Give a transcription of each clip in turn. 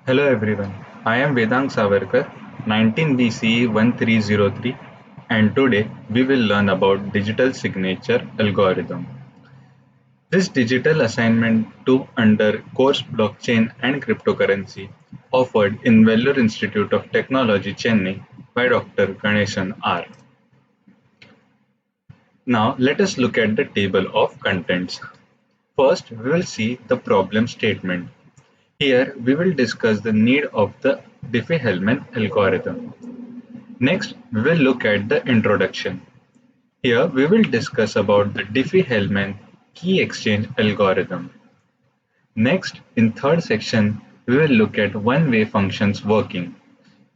Hello everyone, I am Vedang Savarkar, 19 BCE 1303, and today we will learn about digital signature algorithm. This digital assignment 2 under course Blockchain and Cryptocurrency offered in Vellore Institute of Technology, Chennai by Dr. Ganeshan R. Now let us look at the table of contents. First, we will see the problem statement. Here we will discuss the need of the Diffie-Hellman algorithm. Next, we will look at the introduction. Here we will discuss about the Diffie-Hellman key exchange algorithm. Next, in third section, we will look at one-way functions working.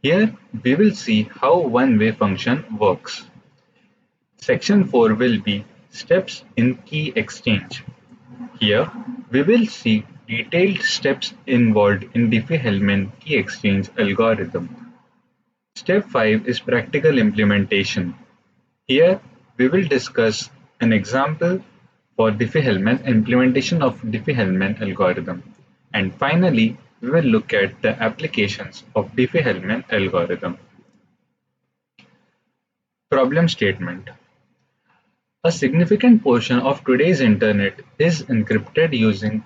Here we will see how one-way function works. Section 4 will be steps in key exchange. Here we will see detailed steps involved in Diffie-Hellman key exchange algorithm. Step 5 is practical implementation. Here we will discuss an example for Diffie-Hellman implementation of Diffie-Hellman algorithm. And finally, we will look at the applications of Diffie-Hellman algorithm. Problem statement. A significant portion of today's internet is encrypted using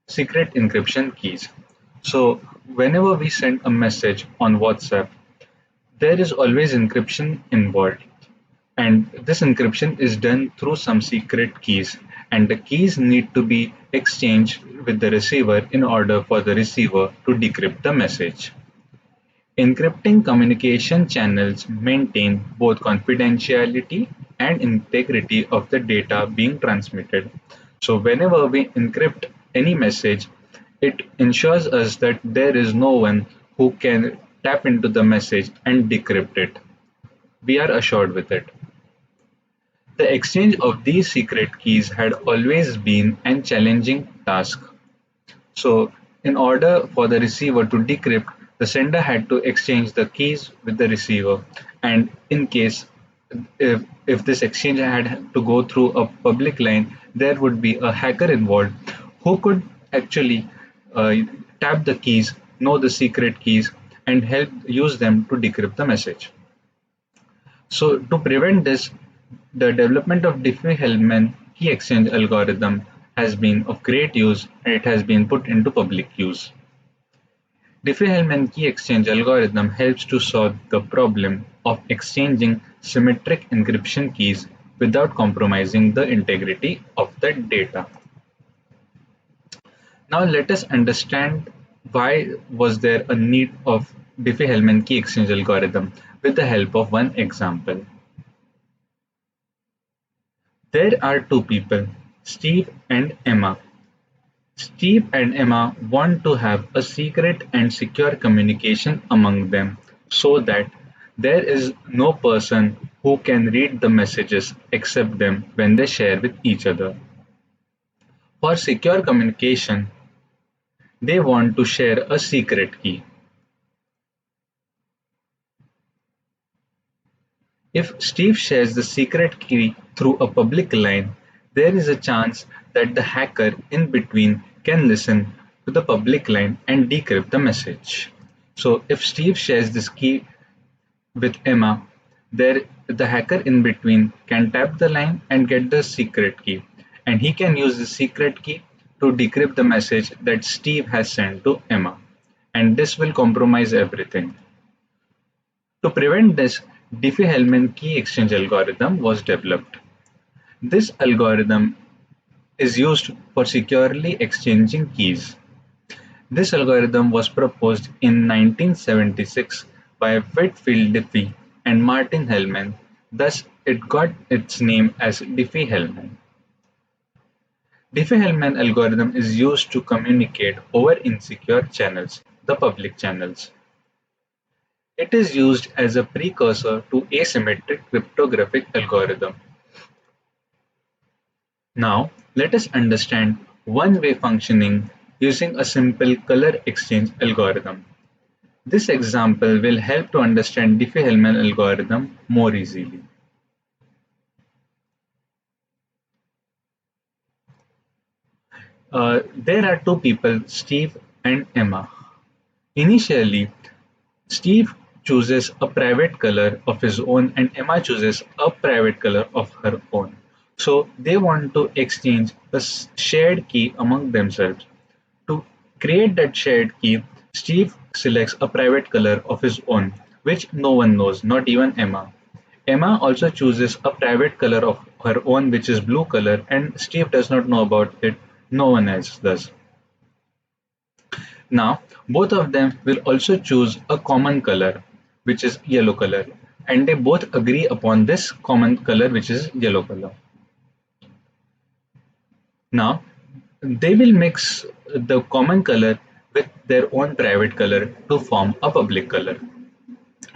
secret encryption keys. So whenever we send a message on WhatsApp, there is always encryption involved. And this encryption is done through some secret keys, and the keys need to be exchanged with the receiver in order for the receiver to decrypt the message. Encrypting communication channels maintain both confidentiality and integrity of the data being transmitted. So whenever we encrypt any message, it ensures us that there is no one who can tap into the message and decrypt it. We are assured with it. The exchange of these secret keys had always been a challenging task. So, in order for the receiver to decrypt, the sender had to exchange the keys with the receiver. And in case if this exchange had to go through a public line, there would be a hacker involved who could actually uh, tap the keys, know the secret keys, and help use them to decrypt the message. So to prevent this, the development of Diffie-Hellman key exchange algorithm has been of great use and it has been put into public use. Diffie-Hellman key exchange algorithm helps to solve the problem of exchanging symmetric encryption keys without compromising the integrity of the data. Now let us understand why was there a need of Diffie-Hellman key exchange algorithm with the help of one example. There are two people, Steve and Emma. Steve and Emma want to have a secret and secure communication among them so that there is no person who can read the messages except them when they share with each other. For secure communication, they want to share a secret key. If Steve shares the secret key through a public line, there is a chance that the hacker in between can listen to the public line and decrypt the message. So if Steve shares this key with Emma, the hacker in between can tap the line and get the secret key, and he can use the secret key to decrypt the message that Steve has sent to Emma, and this will compromise everything. To prevent this, Diffie-Hellman key exchange algorithm was developed. This algorithm is used for securely exchanging keys. This algorithm was proposed in 1976 by Whitfield Diffie and Martin Hellman, thus it got its name as Diffie-Hellman. Diffie-Hellman algorithm is used to communicate over insecure channels, the public channels. It is used as a precursor to asymmetric cryptographic algorithm. Now, let us understand one-way functioning using a simple color exchange algorithm. This example will help to understand Diffie-Hellman algorithm more easily. There are two people, Steve and Emma. Initially, Steve chooses a private color of his own and Emma chooses a private color of her own. So they want to exchange a shared key among themselves. To create that shared key, Steve selects a private color of his own, which no one knows, not even Emma. Emma also chooses a private color of her own, which is blue color, and Steve does not know about it. No one else does. Now, both of them will also choose a common color, which is yellow color, and they both agree upon this common color, which is yellow color. Now, they will mix the common color with their own private color to form a public color.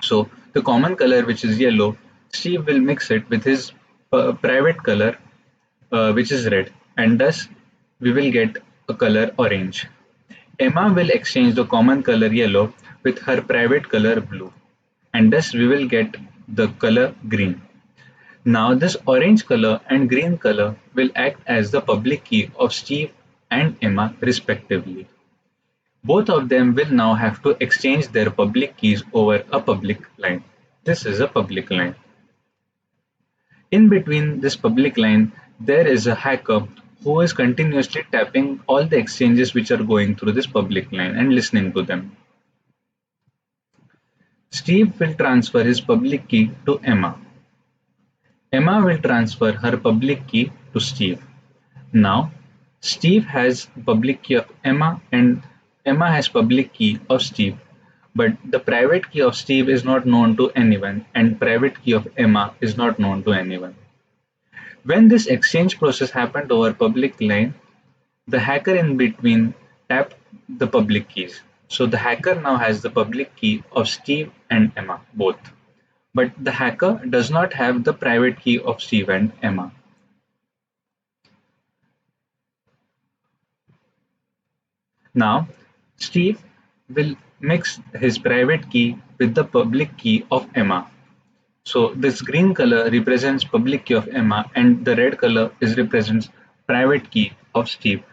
So, the common color, which is yellow, Steve will mix it with his private color, which is red, and thus we will get a color orange. Emma will exchange the common color yellow with her private color blue, and thus we will get the color green. Now this orange color and green color will act as the public key of Steve and Emma respectively. Both of them will now have to exchange their public keys over a public line. This is a public line. In between this public line, there is a hacker who is continuously tapping all the exchanges which are going through this public line and listening to them. Steve will transfer his public key to Emma. Emma will transfer her public key to Steve. Now, Steve has public key of Emma and Emma has public key of Steve. But the private key of Steve is not known to anyone and private key of Emma is not known to anyone. When this exchange process happened over public line, the hacker in between tapped the public keys. So the hacker now has the public key of Steve and Emma both. But the hacker does not have the private key of Steve and Emma. Now, Steve will mix his private key with the public key of Emma. So this green color represents public key of Emma and the red color is represents private key of Steve.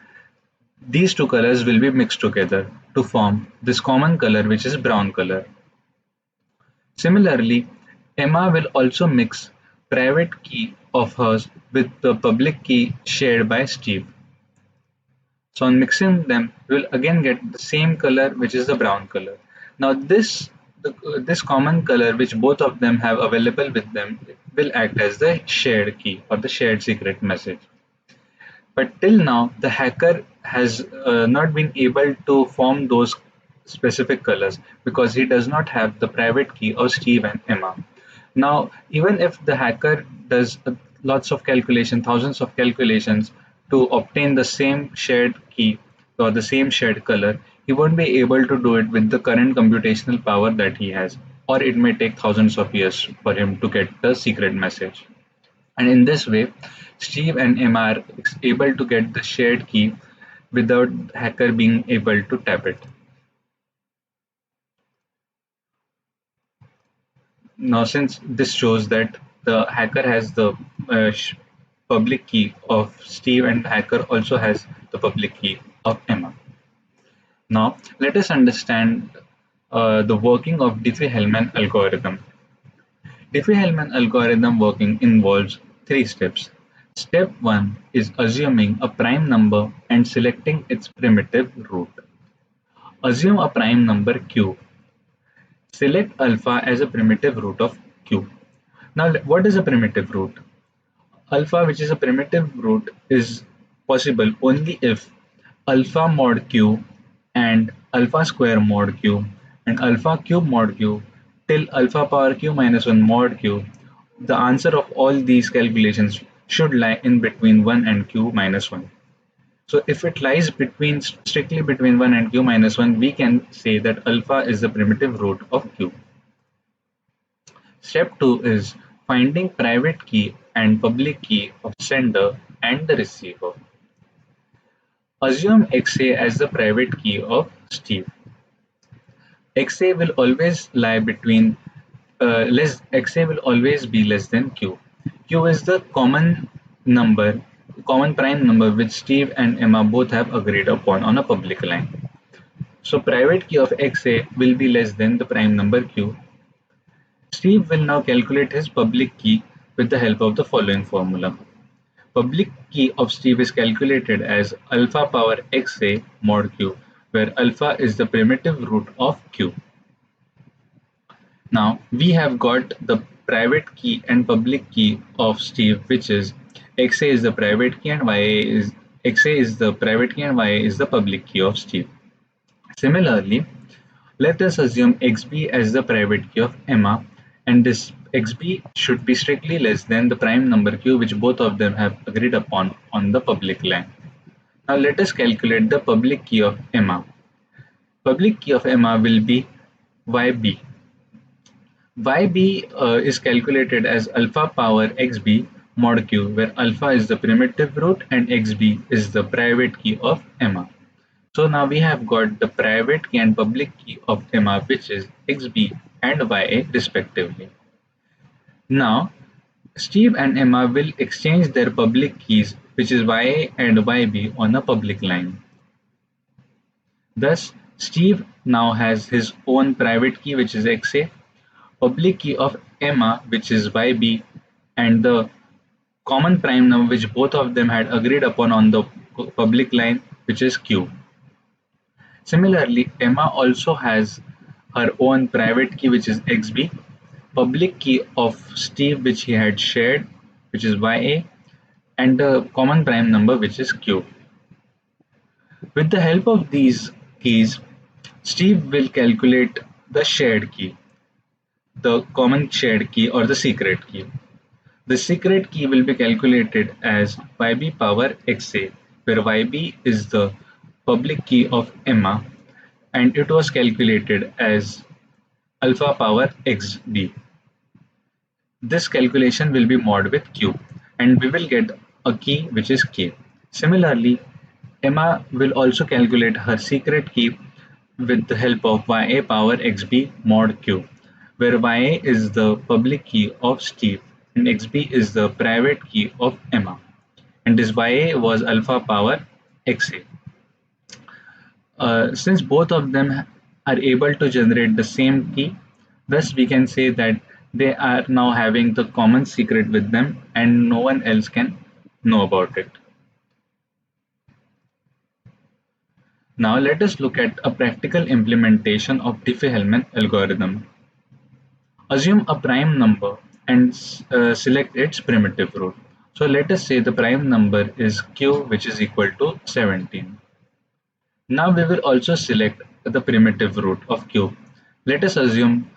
These two colors will be mixed together to form this common color which is brown color. Similarly, Emma will also mix private key of hers with the public key shared by Steve. So on mixing them, we will again get the same color which is the brown color. Now this common color which both of them have available with them will act as the shared key or the shared secret message. But till now, the hacker has not been able to form those specific colors because he does not have the private key of Steve and Emma. Now, even if the hacker does lots of calculation, thousands of calculations to obtain the same shared key or the same shared color, he won't be able to do it with the current computational power that he has, or it may take thousands of years for him to get the secret message. And in this way, Steve and Emma are able to get the shared key without the hacker being able to tap it. Now, since this shows that the hacker has the public key of Steve and the hacker also has the public key of Emma. Now, let us understand the working of Diffie-Hellman algorithm. Diffie-Hellman algorithm working involves three steps. Step 1 is assuming a prime number and selecting its primitive root. Assume a prime number q. Select alpha as a primitive root of q. Now, what is a primitive root? Alpha, which is a primitive root, is possible only if alpha mod q and alpha square mod q and alpha cube mod q till alpha power q minus 1 mod q. The answer of all these calculations should lie in between 1 and q minus 1. So if it lies between strictly between 1 and q minus 1, we can say that alpha is the primitive root of q. Step 2 is finding private key and public key of sender and the receiver. Assume XA as the private key of Steve. XA will always lie between XA will always be less than Q. Q is the common prime number which Steve and Emma both have agreed upon on a public line. So private key of XA will be less than the prime number Q. Steve will now calculate his public key with the help of the following formula. Public key of Steve is calculated as alpha power XA mod Q, where alpha is the primitive root of Q. Now we have got the private key and public key of Steve, which is XA is the private key and XA is the private key and YA is the public key of Steve. Similarly, let us assume XB as the private key of Emma, and this XB should be strictly less than the prime number Q which both of them have agreed upon on the public line. Now let us calculate the public key of Emma. Public key of Emma will be YB. YB is calculated as alpha power XB mod Q, where alpha is the primitive root and XB is the private key of Emma. So now we have got the private key and public key of Emma, which is XB and YA respectively. Now Steve and Emma will exchange their public keys, which is YA and YB, on a public line. Thus Steve now has his own private key, which is XA, public key of Emma, which is YB, and the common prime number which both of them had agreed upon on the public line, which is Q. Similarly, Emma also has her own private key, which is XB, public key of Steve, which he had shared, which is YA, and the common prime number, which is Q. With the help of these keys, Steve will calculate the shared key, the common shared key or the secret key. The secret key will be calculated as YB power XA, where YB is the public key of Emma and it was calculated as alpha power XB. This calculation will be mod with Q and we will get a key which is K. Similarly, Emma will also calculate her secret key with the help of YA power XB mod Q, where YA is the public key of Steve and XB is the private key of Emma, and this YA was alpha power XA. Since both of them are able to generate the same key, thus we can say that they are now having the common secret with them and no one else can know about it. Now let us look at a practical implementation of Diffie-Hellman algorithm. Assume a prime number and select its primitive root. So let us say the prime number is Q, which is equal to 17. Now we will also select the primitive root of Q. Let us assume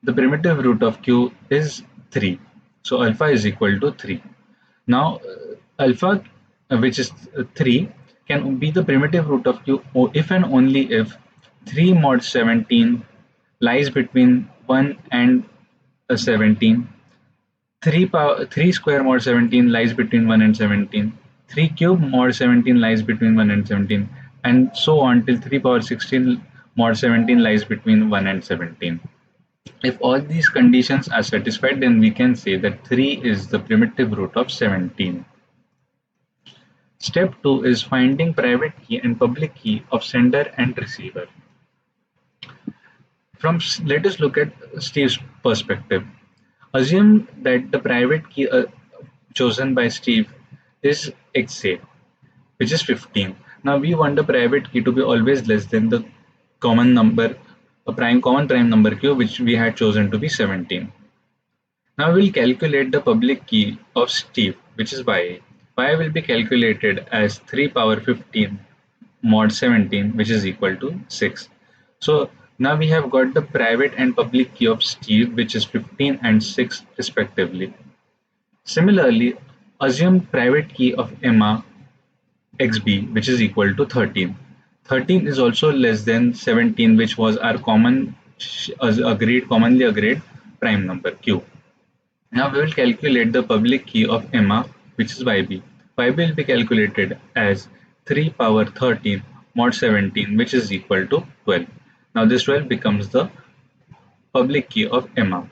the primitive root of Q is 3. So alpha is equal to 3. Now alpha, which is 3, can be the primitive root of Q if and only if 3 mod 17 lies between 1 and 17. 3 square mod 17 lies between 1 and 17. 3 cube mod 17 lies between 1 and 17, and so on till 3 power 16 mod 17 lies between 1 and 17. If all these conditions are satisfied, then we can say that 3 is the primitive root of 17. Step 2 is finding private key and public key of sender and receiver. Let us look at Steve's perspective. Assume that the private key chosen by Steve is XA, which is 15. Now we want the private key to be always less than the common common prime number Q, which we had chosen to be 17. Now we'll calculate the public key of Steve, which is YA. YA will be calculated as 3 power 15 mod 17, which is equal to 6. So now we have got the private and public key of Steve, which is 15 and 6 respectively. Similarly, assume private key of Emma XB, which is equal to 13. 13 is also less than 17, which was our commonly agreed prime number Q. Now we will calculate the public key of Emma, which is YB. YB will be calculated as 3 power 13 mod 17, which is equal to 12. Now this 12 becomes the public key of Emma.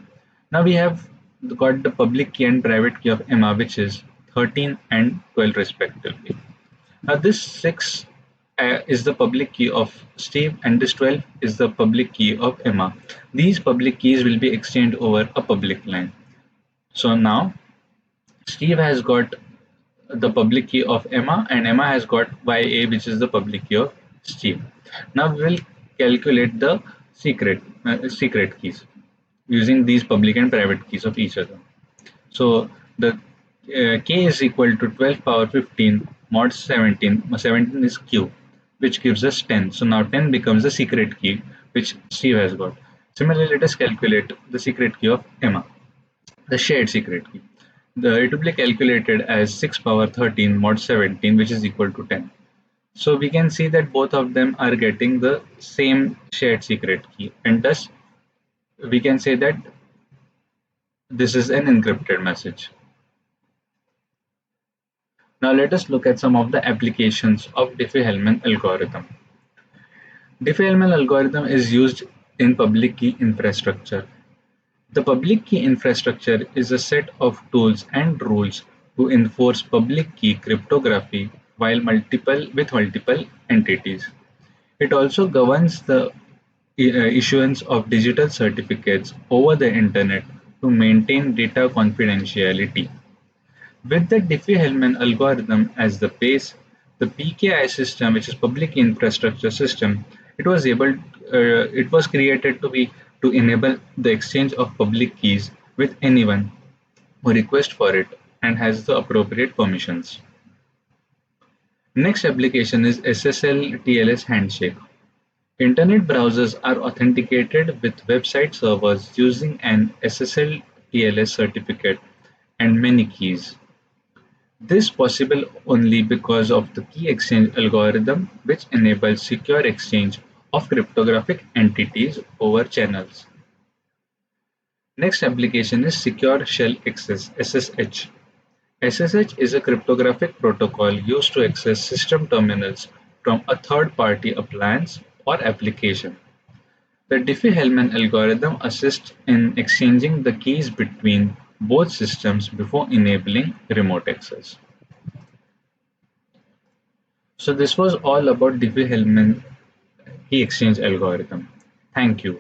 Now we have got the public key and private key of Emma, which is 13 and 12 respectively. Now this 6 is the public key of Steve, and this 12 is the public key of Emma. These public keys will be exchanged over a public line. So now Steve has got the public key of Emma, and Emma has got YA, which is the public key of Steve. Now we will calculate the secret keys using these public and private keys of each other. So the k is equal to 12 power 15 mod 17. 17 is q, which gives us 10. So now 10 becomes the secret key which Steve has got. Similarly, let us calculate the secret key of Emma, the shared secret key. It will be calculated as 6 power 13 mod 17, which is equal to 10. So we can see that both of them are getting the same shared secret key, and thus we can say that this is an encrypted message. Now let us look at some of the applications of Diffie-Hellman algorithm. Diffie-Hellman algorithm is used in public key infrastructure. The public key infrastructure is a set of tools and rules to enforce public key cryptography with multiple entities. It also governs the issuance of digital certificates over the internet to maintain data confidentiality. With the Diffie-Hellman algorithm as the base, the PKI system, which is public infrastructure system, it was created to enable the exchange of public keys with anyone who requests for it and has the appropriate permissions. Next application is SSL TLS handshake. Internet browsers are authenticated with website servers using an SSL TLS certificate and many keys. This possible only because of the key exchange algorithm, which enables secure exchange of cryptographic entities over channels. Next application is Secure Shell Access (SSH). SSH is a cryptographic protocol used to access system terminals from a third-party appliance or application. The Diffie-Hellman algorithm assists in exchanging the keys between both systems before enabling remote access. So this was all about Diffie-Hellman key exchange algorithm. Thank you.